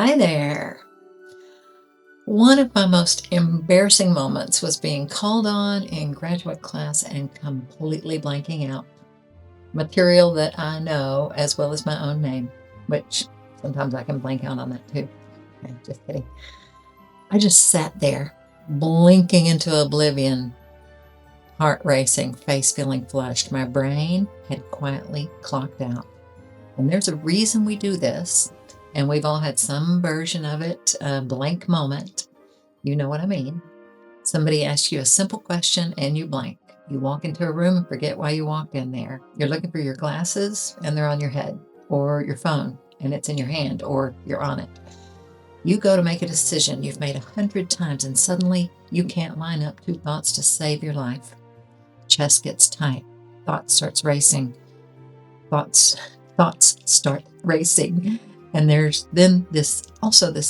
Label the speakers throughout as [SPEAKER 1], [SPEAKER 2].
[SPEAKER 1] Hi there. One of my most embarrassing moments was being called on in graduate class and completely blanking out material that I know as well as my own name, which sometimes I can blank out on that too. Okay, just kidding. I just sat there, blinking into oblivion, heart racing, face feeling flushed. My brain had quietly clocked out. And there's a reason we do this, and we've all had some version of it, a blank moment. You know what I mean. Somebody asks you a simple question and you blank. You walk into a room and forget why you walked in there. You're looking for your glasses and they're on your head, or your phone and it's in your hand, or you're on it. You go to make a decision you've made 100 times and suddenly you can't line up two thoughts to save your life. Chest gets tight. Thoughts starts racing. Thoughts start racing. And there's then this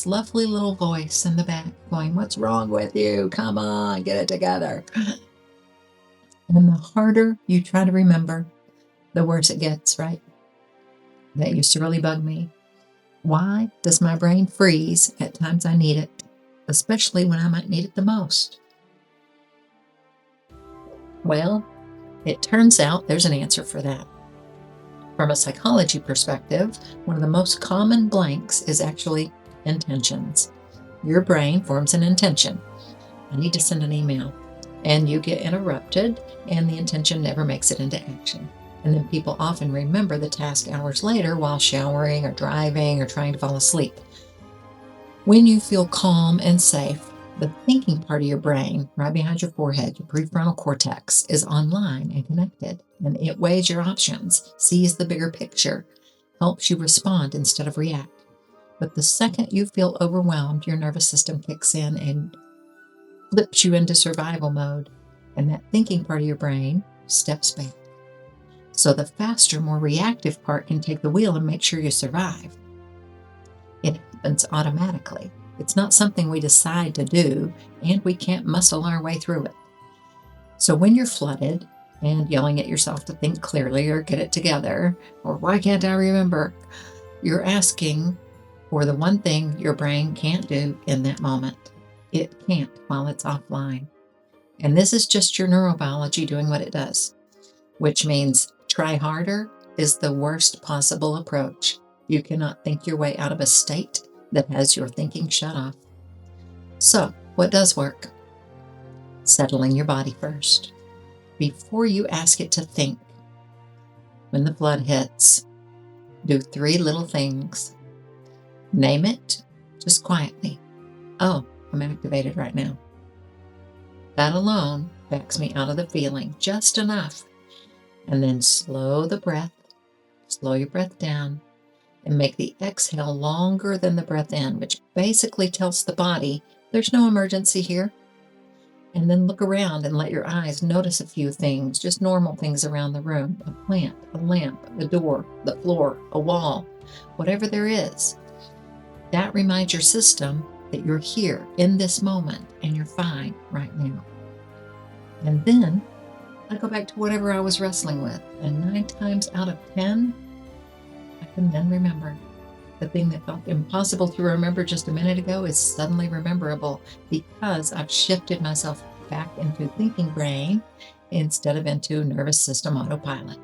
[SPEAKER 1] lovely little voice in the back going, "What's wrong with you? Come on, get it together." And the harder you try to remember, the worse it gets, right? That used to really bug me. Why does my brain freeze at times I need it, especially when I might need it the most? Well, it turns out there's an answer for that. From a psychology perspective, one of the most common blanks is actually intentions. Your brain forms an intention. I need to send an email. And you get interrupted, and the intention never makes it into action. And then people often remember the task hours later while showering or driving or trying to fall asleep. When you feel calm and safe, the thinking part of your brain, right behind your forehead, your prefrontal cortex, is online and connected, and it weighs your options, sees the bigger picture, helps you respond instead of react. But the second you feel overwhelmed, your nervous system kicks in and flips you into survival mode, and that thinking part of your brain steps back. So the faster, more reactive part can take the wheel and make sure you survive. It happens automatically. It's not something we decide to do, and we can't muscle our way through it. So when you're flooded and yelling at yourself to think clearly or get it together, or why can't I remember, you're asking for the one thing your brain can't do in that moment. It can't while it's offline. And this is just your neurobiology doing what it does, which means try harder is the worst possible approach. You cannot think your way out of a state that has your thinking shut off. So, what does work? Settling your body first. Before you ask it to think, when the flood hits, do 3 little things. Name it, just quietly. Oh, I'm activated right now. That alone backs me out of the feeling just enough. And then slow your breath down, and make the exhale longer than the breath in, which basically tells the body there's no emergency here. And then look around and let your eyes notice a few things, just normal things around the room: a plant, a lamp, a door, the floor, a wall, whatever there is. That reminds your system that you're here in this moment and you're fine right now. And then I go back to whatever I was wrestling with, and 9 times out of 10, I can then remember. The thing that felt impossible to remember just a minute ago is suddenly rememberable because I've shifted myself back into thinking brain instead of into nervous system autopilot.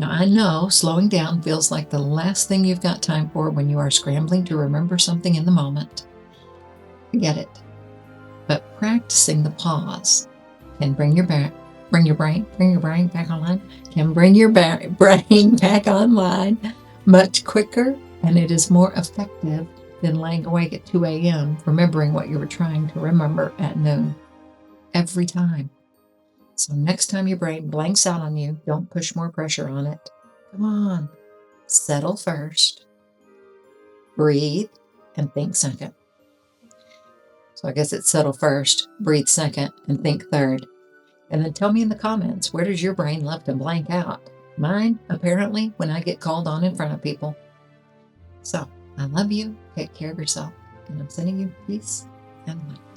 [SPEAKER 1] Now, I know slowing down feels like the last thing you've got time for when you are scrambling to remember something in the moment. I get it. But practicing the pause can bring your brain back online, much quicker, and it is more effective than laying awake at 2 a.m. remembering what you were trying to remember at noon. Every time. So next time your brain blanks out on you, don't push more pressure on it. Come on. Settle first. Breathe and think second. So I guess it's settle first, breathe second, and think third. And then tell me in the comments, where does your brain love to blank out? Mine, apparently, when I get called on in front of people. So, I love you. Take care of yourself. And I'm sending you peace and light.